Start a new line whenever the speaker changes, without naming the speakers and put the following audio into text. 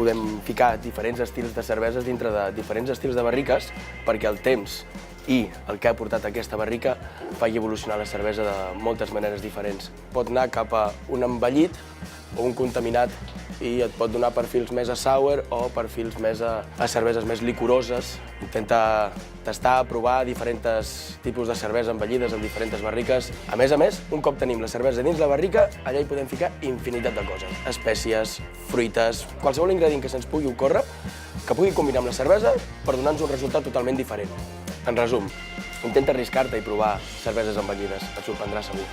podem ficar diferents estils de cerveses dintre de diferents estils de barriques perquè el temps i el que ha portat aquesta barrica faci evolucionar la cervesa de moltes maneres diferents. Pot anar cap a un envellit o un contaminat i et pot donar perfils més a sour o perfils més a cerveses més licoroses. Intenta tastar, provar diferents tipus de cervesa envellides en diferents barriques. A més, un cop tenim la cervesa dins la barrica, allà hi podem ficar infinitat de coses. Espècies, fruites, qualsevol ingredient que se'ns pugui ocórrer, que pugui combinar amb la cervesa per donar-nos un resultat totalment diferent. En resum, intenta arriscar-te i provar cerveses envellides, et sorprendrà segur.